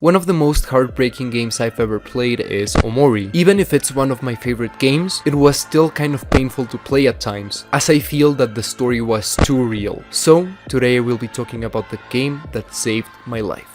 One of the most heartbreaking games I've ever played is Omori. Even if it's one of my favorite games, it was still kind of painful to play at times, as I feel that the story was too real. So, today I will be talking about the game that saved my life.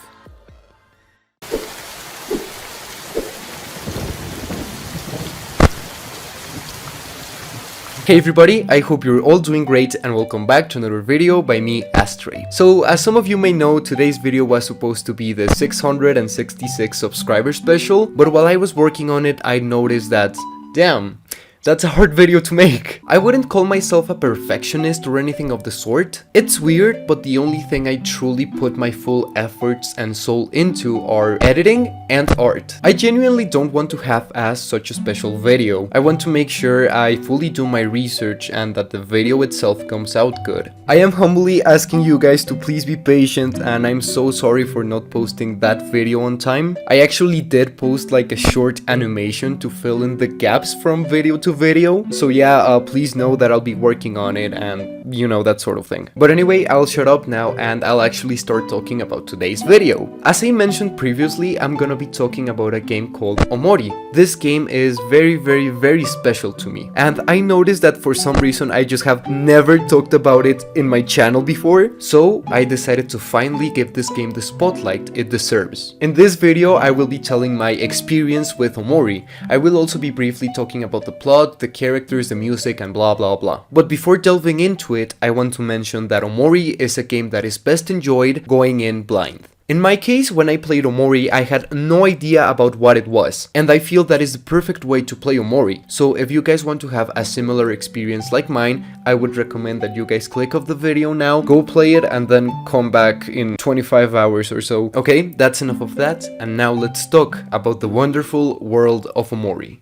Hey everybody, I hope you're all doing great and welcome back to another video by me, Astrei. So, as some of you may know, today's video was supposed to be the 666 subscriber special, but while I was working on it, I noticed that, damn, that's a hard video to make. I wouldn't call myself a perfectionist or anything of the sort. It's weird, but the only thing I truly put my full efforts and soul into are editing and art. I genuinely don't want to half-ass such a special video. I want to make sure I fully do my research and that the video itself comes out good. I am humbly asking you guys to please be patient, and I'm so sorry for not posting that video on time. I actually did post like a short animation to fill in the gaps from video to video, so yeah, please know that I'll be working on it and you know, that sort of thing. But anyway, I'll shut up now and I'll actually start talking about today's video. As I mentioned previously, I'm gonna be talking about a game called Omori. This game is very special to me, and I noticed that for some reason I just have never talked about it in my channel before, so I decided to finally give this game the spotlight it deserves. In this video, I will be telling my experience with Omori. I will also be briefly talking about the plot, the characters, the music, and blah blah blah. But before delving into it, I want to mention that Omori is a game that is best enjoyed going in blind. In my case, when I played Omori, I had no idea about what it was, and I feel that is the perfect way to play Omori. So if you guys want to have a similar experience like mine, I would recommend that you guys click off the video now, go play it, and then come back in 25 hours or so. Okay, that's enough of that, and now let's talk about the wonderful world of Omori.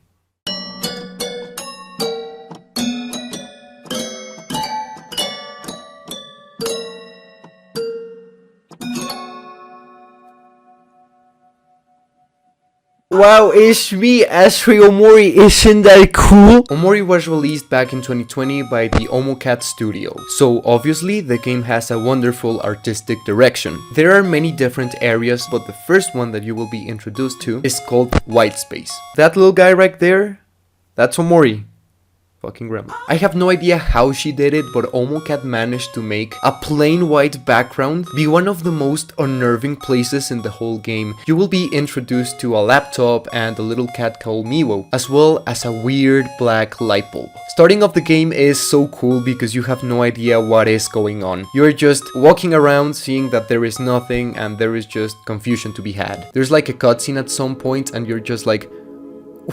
Wow, it's me, Astrei Omori, isn't that cool? Omori was released back in 2020 by the omocat studio, so obviously the game has a wonderful artistic direction. There are many different areas, but the first one that you will be introduced to is called white space. That little guy right there, that's Omori. Fucking grandma. I have no idea how she did it, but omocat managed to make a plain white background be one of the most unnerving places in the whole game. You will be introduced to a laptop and a little cat called Miwo, as well as a weird black light bulb. Starting off the game is so cool because you have no idea what is going on. You're just walking around seeing that there is nothing and there is just confusion to be had. There's like a cutscene at some point and you're just like,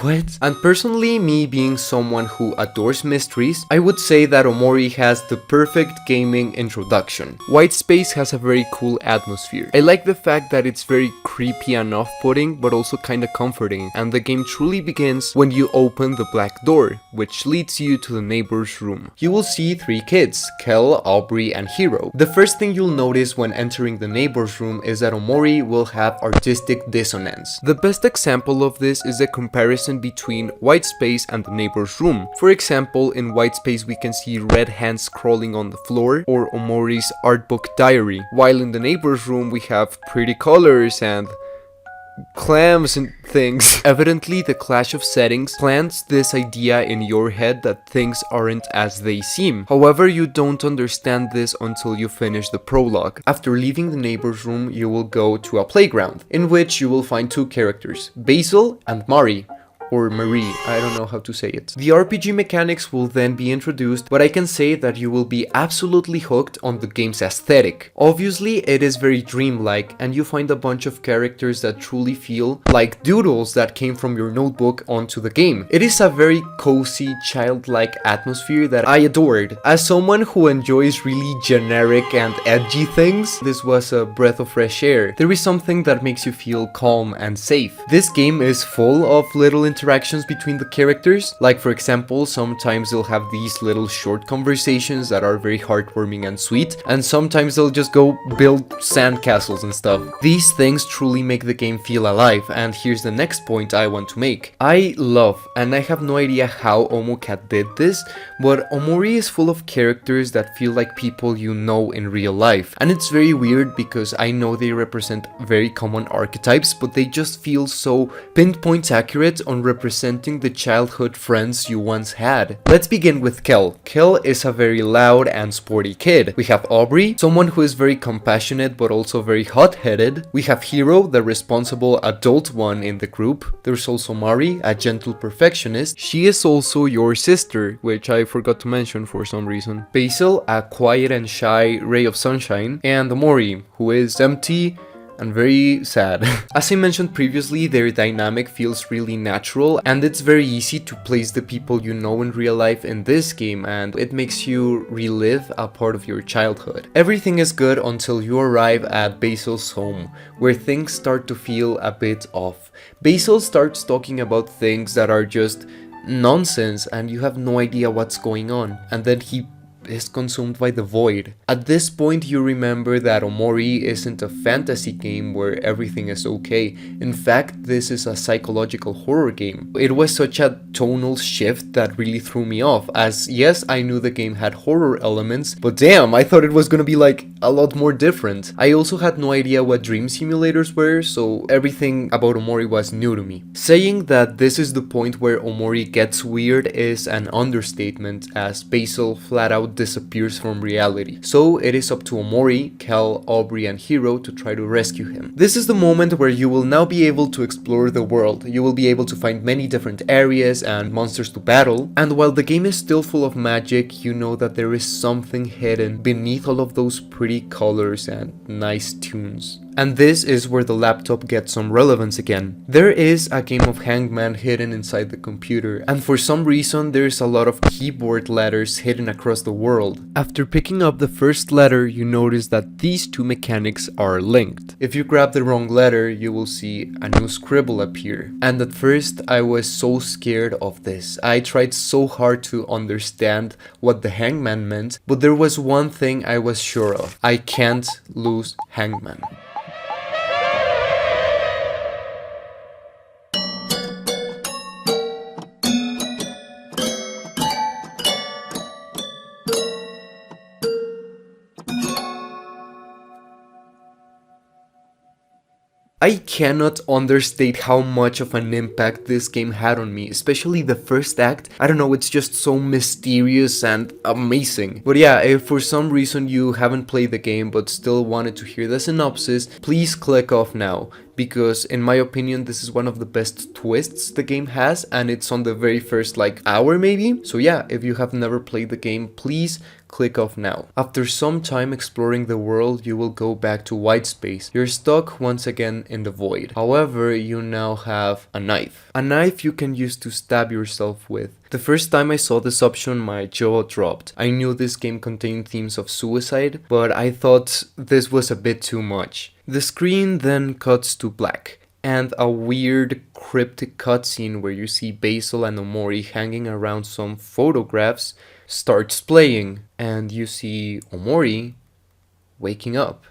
what? And personally, me being someone who adores mysteries, I would say that Omori has the perfect gaming introduction. White space has a very cool atmosphere. I like the fact that it's very creepy and off-putting, but also kinda comforting, and the game truly begins when you open the black door, which leads you to the neighbor's room. You will see three kids, Kel, Aubrey, and Hiro. The first thing you'll notice when entering the neighbor's room is that Omori will have artistic dissonance. The best example of this is a comparison between white space and the neighbor's room. For example, in white space we can see red hands crawling on the floor or Omori's art book diary, while in the neighbor's room we have pretty colors and clams and things. Evidently, the clash of settings plants this idea in your head that things aren't as they seem. However, you don't understand this until you finish the prologue. After leaving the neighbor's room, you will go to a playground, in which you will find two characters, Basil and Mari. Or Marie, I don't know how to say it. The RPG mechanics will then be introduced, but I can say that you will be absolutely hooked on the game's aesthetic. Obviously, it is very dreamlike, and you find a bunch of characters that truly feel like doodles that came from your notebook onto the game. It is a very cozy, childlike atmosphere that I adored. As someone who enjoys really generic and edgy things, this was a breath of fresh air. There is something that makes you feel calm and safe. This game is full of little interactions between the characters. Like for example, sometimes they'll have these little short conversations that are very heartwarming and sweet, and sometimes they'll just go build sandcastles and stuff. These things truly make the game feel alive, and here's the next point I want to make. I love, and I have no idea how omocat did this, but Omori is full of characters that feel like people you know in real life. And it's very weird because I know they represent very common archetypes, but they just feel so pinpoint accurate on representing the childhood friends you once had. Let's begin with Kel. Kel is a very loud and sporty kid. We have Aubrey, someone who is very compassionate but also very hot-headed. We have Hiro, the responsible adult one in the group. There's also Mari, a gentle perfectionist. She is also your sister, which I forgot to mention for some reason. Basil, a quiet and shy ray of sunshine. And Omori, who is empty and very sad. As I mentioned previously, their dynamic feels really natural, and it's very easy to place the people you know in real life in this game, and it makes you relive a part of your childhood. Everything is good until you arrive at Basil's home, where things start to feel a bit off. Basil starts talking about things that are just nonsense and you have no idea what's going on, and then he is consumed by the void. At this point you remember that Omori isn't a fantasy game where everything is okay. In fact, this is a psychological horror game. It was such a tonal shift that really threw me off, as yes, I knew the game had horror elements, but damn, I thought it was gonna be like a lot more different. I also had no idea what dream simulators were, so everything about Omori was new to me. Saying that this is the point where Omori gets weird is an understatement, as Basil flat out disappears from reality. So it is up to Omori, Kel, Aubrey and Hiro to try to rescue him. This is the moment where you will now be able to explore the world. You will be able to find many different areas and monsters to battle, and while the game is still full of magic, you know that there is something hidden beneath all of those pretty colors and nice tunes. And this is where the laptop gets some relevance again. There is a game of Hangman hidden inside the computer, and for some reason there's a lot of keyboard letters hidden across the world. After picking up the first letter, you notice that these two mechanics are linked. If you grab the wrong letter, you will see a new scribble appear. And at first I was so scared of this. I tried so hard to understand what the Hangman meant, but there was one thing I was sure of. I can't lose Hangman. I cannot understate how much of an impact this game had on me, especially the first act. I don't know, it's just so mysterious and amazing. But yeah, if for some reason you haven't played the game but still wanted to hear the synopsis, please click off now, because in my opinion this is one of the best twists the game has, and it's on the very first hour maybe. So yeah, if you have never played the game, please click off now. After some time exploring the world, you will go back to white space. You're stuck once again in the void. However, you now have a knife. A knife you can use to stab yourself with. The first time I saw this option, my jaw dropped. I knew this game contained themes of suicide, but I thought this was a bit too much. The screen then cuts to black, and a weird cryptic cutscene where you see Basil and Omori hanging around some photographs starts playing, and you see Omori waking up.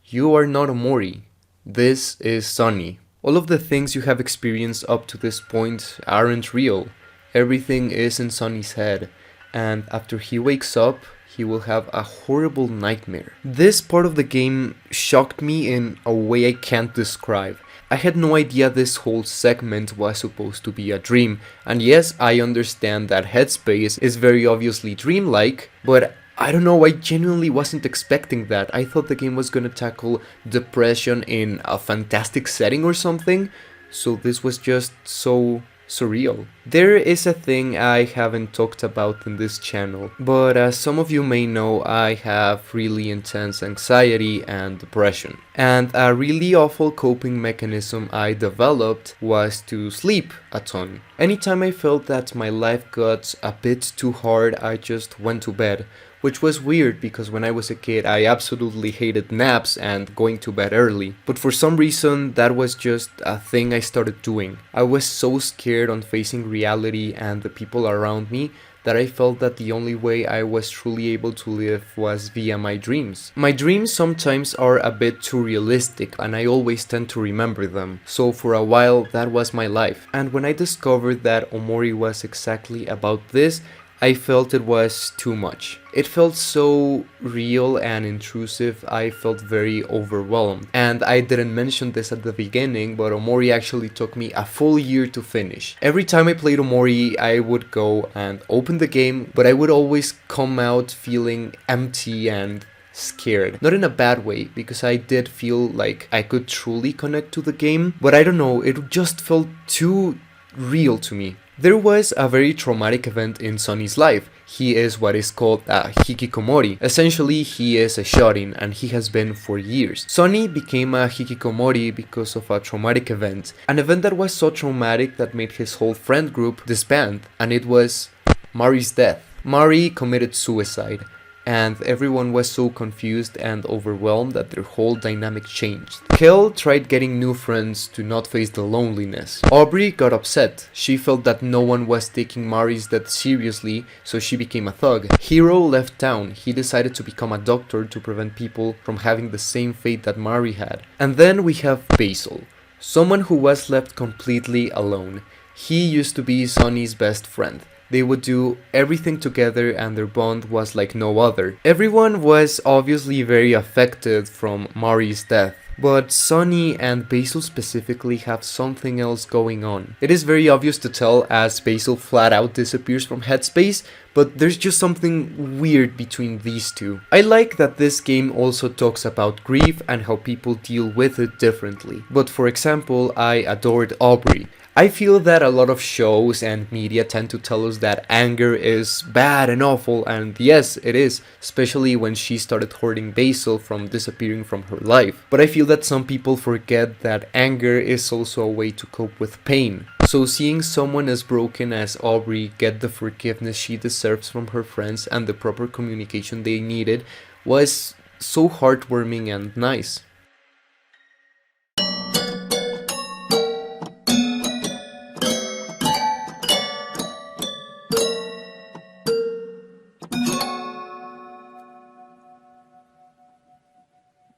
You are not Omori. This is Sunny. All of the things you have experienced up to this point aren't real. Everything is in Sunny's head, and after he wakes up, he will have a horrible nightmare. This part of the game shocked me in a way I can't describe. I had no idea this whole segment was supposed to be a dream, and yes, I understand that Headspace is very obviously dreamlike, but I don't know, I genuinely wasn't expecting that. I thought the game was gonna tackle depression in a fantastic setting or something, so this was just so surreal. There is a thing I haven't talked about in this channel, but as some of you may know, I have really intense anxiety and depression. And a really awful coping mechanism I developed was to sleep a ton. Anytime I felt that my life got a bit too hard, I just went to bed. which was weird because when I was a kid I absolutely hated naps and going to bed early. But for some reason that was just a thing I started doing. I was so scared on facing reality and the people around me that I felt that the only way I was truly able to live was via my dreams. My dreams sometimes are a bit too realistic and I always tend to remember them, so for a while that was my life. And when I discovered that Omori was exactly about this, I felt it was too much. It felt so real and intrusive, I felt very overwhelmed. And I didn't mention this at the beginning, but Omori actually took me a full year to finish. Every time I played Omori, I would go and open the game, but I would always come out feeling empty and scared. Not in a bad way, because I did feel like I could truly connect to the game, but I don't know, it just felt too real to me. There was a very traumatic event in Sonny's life. He is what is called a hikikomori. Essentially, he is a shut-in and he has been for years. Sonny became a hikikomori because of a traumatic event. An event that was so traumatic that made his whole friend group disband, and it was Mari's death. Mari committed suicide, and everyone was so confused and overwhelmed that their whole dynamic changed. Kel tried getting new friends to not face the loneliness. Aubrey got upset. She felt that no one was taking Mari's death seriously, so she became a thug. Hiro left town. He decided to become a doctor to prevent people from having the same fate that Mari had. And then we have Basil, someone who was left completely alone. He used to be Sonny's best friend. They would do everything together and their bond was like no other. Everyone was obviously very affected from Mari's death, but Sonny and Basil specifically have something else going on. It is very obvious to tell as Basil flat out disappears from Headspace, but there's just something weird between these two. I like that this game also talks about grief and how people deal with it differently. But for example, I adored Aubrey. I feel that a lot of shows and media tend to tell us that anger is bad and awful, and yes, it is, especially when she started hoarding Basil from disappearing from her life. But I feel that some people forget that anger is also a way to cope with pain. So seeing someone as broken as Aubrey get the forgiveness she deserves from her friends and the proper communication they needed was so heartwarming and nice.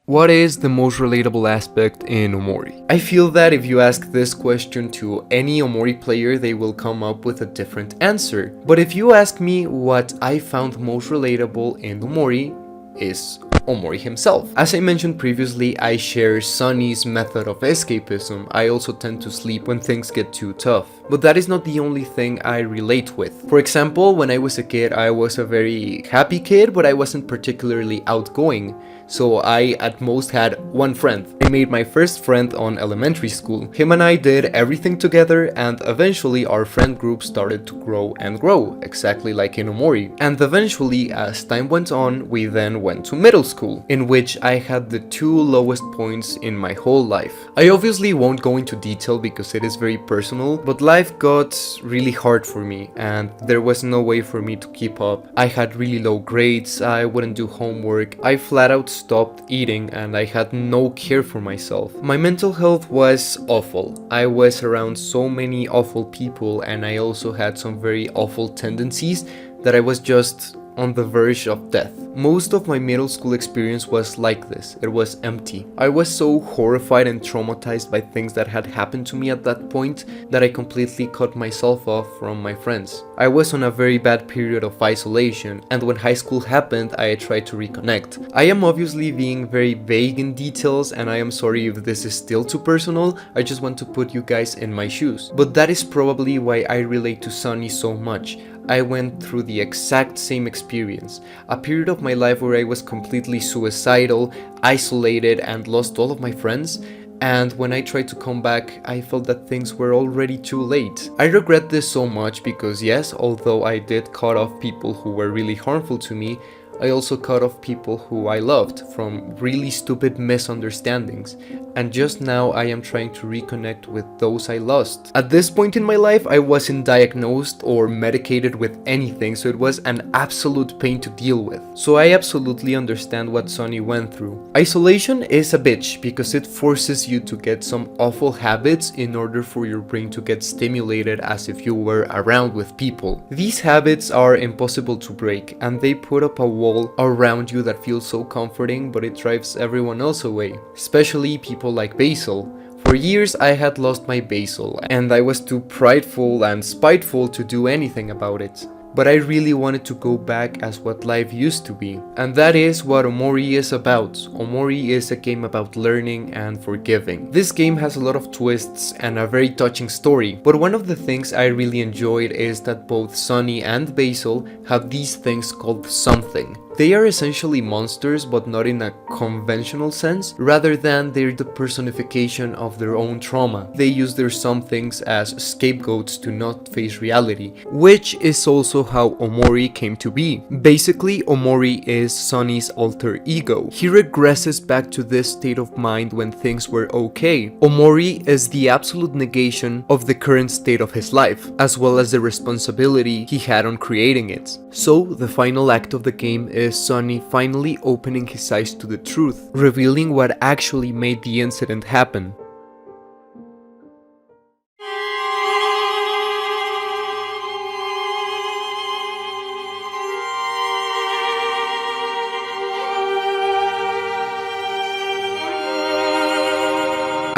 What is the most relatable aspect in Omori? I feel that if you ask this question to any Omori player, they will come up with a different answer. But if you ask me what I found most relatable in Omori, is Omori himself. As I mentioned previously, I share Sonny's method of escapism. I also tend to sleep when things get too tough. But that is not the only thing I relate with. For example, when I was a kid, I was a very happy kid, but I wasn't particularly outgoing. So I at most had one friend. I made my first friend on elementary school. Him and I did everything together, and eventually our friend group started to grow and grow, exactly like in Omori. And eventually, as time went on, we then went to middle school, in which I had the two lowest points in my whole life. I obviously won't go into detail because it is very personal, but life got really hard for me and there was no way for me to keep up. I had really low grades, I wouldn't do homework, I flat out stopped eating, and I had no care for myself. My mental health was awful. I was around so many awful people, and I also had some very awful tendencies that I was just on the verge of death. Most of my middle school experience was like this. It was empty. I was so horrified and traumatized by things that had happened to me at that point that I completely cut myself off from my friends. I was on a very bad period of isolation, and when high school happened, I tried to reconnect. I am obviously being very vague in details, and I am sorry if this is still too personal. I just want to put you guys in my shoes. But that is probably why I relate to Sunny so much. I went through the exact same experience, a period of my life where I was completely suicidal, isolated, and lost all of my friends, and when I tried to come back, I felt that things were already too late. I regret this so much because yes, although I did cut off people who were really harmful to me, I also cut off people who I loved from really stupid misunderstandings, and just now I am trying to reconnect with those I lost. At this point in my life, I wasn't diagnosed or medicated with anything, so it was an absolute pain to deal with. So I absolutely understand what Sunny went through. Isolation is a bitch because it forces you to get some awful habits in order for your brain to get stimulated as if you were around with people. These habits are impossible to break, and they put up a wall around you that feels so comforting, but it drives everyone else away, especially people like Basil. For years I had lost my Basil, and I was too prideful and spiteful to do anything about it. But I really wanted to go back as what life used to be. And that is what Omori is about. Omori is a game about learning and forgiving. This game has a lot of twists and a very touching story, but one of the things I really enjoyed is that both Sunny and Basil have these things called something. They are essentially monsters, but not in a conventional sense, rather than they're the personification of their own trauma. They use their somethings as scapegoats to not face reality, which is also how Omori came to be. Basically, Omori is Sunny's alter ego. He regresses back to this state of mind when things were okay. Omori is the absolute negation of the current state of his life, as well as the responsibility he had on creating it. So, the final act of the game is Sunny finally opening his eyes to the truth, revealing what actually made the incident happen.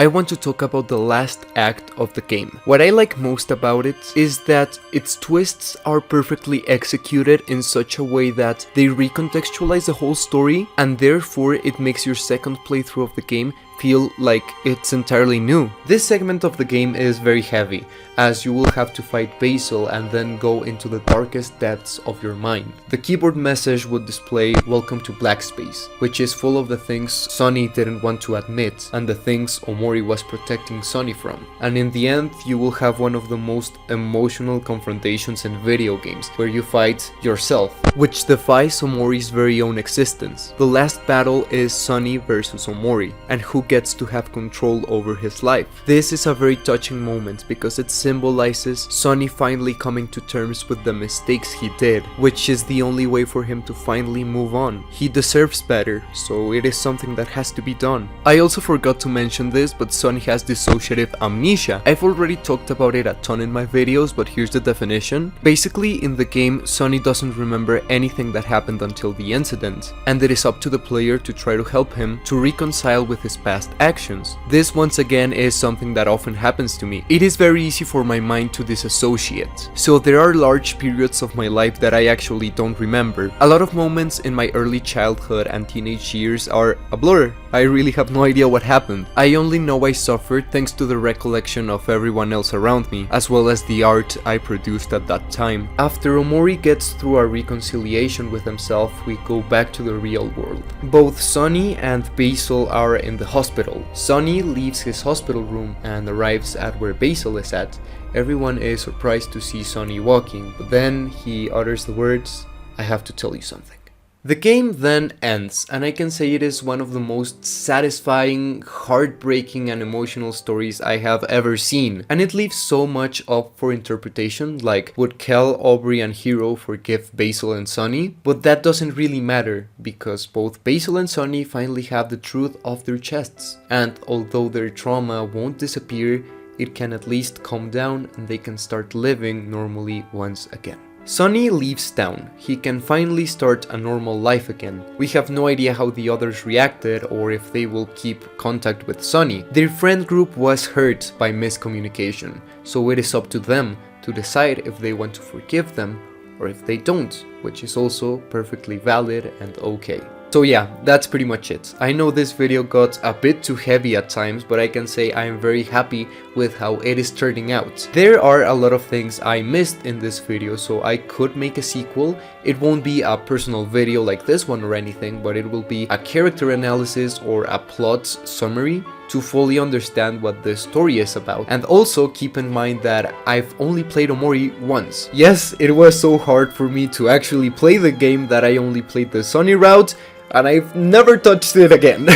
I want to talk about the last act of the game. What I like most about it is that its twists are perfectly executed in such a way that they recontextualize the whole story, and therefore it makes your second playthrough of the game feel like it's entirely new. This segment of the game is very heavy, as you will have to fight Basil and then go into the darkest depths of your mind. The keyboard message would display "Welcome to Black Space," which is full of the things Sunny didn't want to admit and the things Omori was protecting Sunny from. And in the end, you will have one of the most emotional confrontations in video games, where you fight yourself, which defies Omori's very own existence. The last battle is Sunny versus Omori, and who gets to have control over his life. This is a very touching moment because it symbolizes Sunny finally coming to terms with the mistakes he did, which is the only way for him to finally move on. He deserves better, so it is something that has to be done. I also forgot to mention this, but Sunny has dissociative amnesia. I've already talked about it a ton in my videos, but here's the definition. Basically, in the game, Sunny doesn't remember anything that happened until the incident, and it is up to the player to try to help him to reconcile with his past actions. This once again is something that often happens to me. It is very easy for my mind to disassociate, so there are large periods of my life that I actually don't remember. A lot of moments in my early childhood and teenage years are a blur. I really have no idea what happened. I only know I suffered thanks to the recollection of everyone else around me, as well as the art I produced at that time. After Omori gets through a reconciliation with himself, we go back to the real world. Both Sunny and Basil are in the hospital. Sunny leaves his hospital room and arrives at where Basil is at. Everyone is surprised to see Sunny walking, but then he utters the words, "I have to tell you something." The game then ends, and I can say it is one of the most satisfying, heartbreaking and emotional stories I have ever seen. And it leaves so much up for interpretation, like would Kel, Aubrey and Hero forgive Basil and Sunny? But that doesn't really matter, because both Basil and Sunny finally have the truth off their chests. And although their trauma won't disappear, it can at least calm down and they can start living normally once again. Sunny leaves town. He can finally start a normal life again. We have no idea how the others reacted or if they will keep contact with Sunny. Their friend group was hurt by miscommunication, so it is up to them to decide if they want to forgive them or if they don't, which is also perfectly valid and okay. So yeah, that's pretty much it. I know this video got a bit too heavy at times, but I can say I am very happy with how it is turning out. There are a lot of things I missed in this video, so I could make a sequel. It won't be a personal video like this one or anything, but it will be a character analysis or a plot summary. to fully understand what the story is about. And also keep in mind that I've only played Omori once. Yes, it was so hard for me to actually play the game that I only played the Sunny route, and I've never touched it again.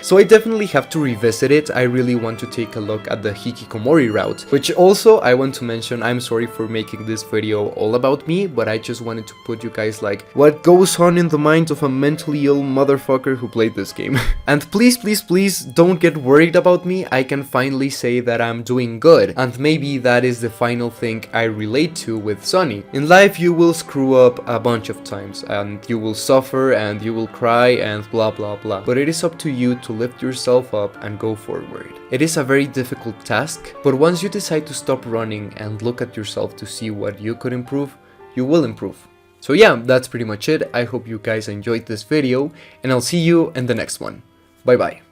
So I definitely have to revisit it. I really want to take a look at the Hikikomori route, which also I want to mention, I'm sorry for making this video all about me, but I just wanted to put you guys like what goes on in the mind of a mentally ill motherfucker who played this game. And please, please, please don't get worried about me. I can finally say that I'm doing good, and maybe that is the final thing I relate to with Sunny. In life you will screw up a bunch of times, and you will suffer, and you will cry, and blah blah blah, but it is up to you to lift yourself up and go forward. It is a very difficult task, but once you decide to stop running and look at yourself to see what you could improve, you will improve. So yeah, that's pretty much it. I hope you guys enjoyed this video, and I'll see you in the next one. Bye bye.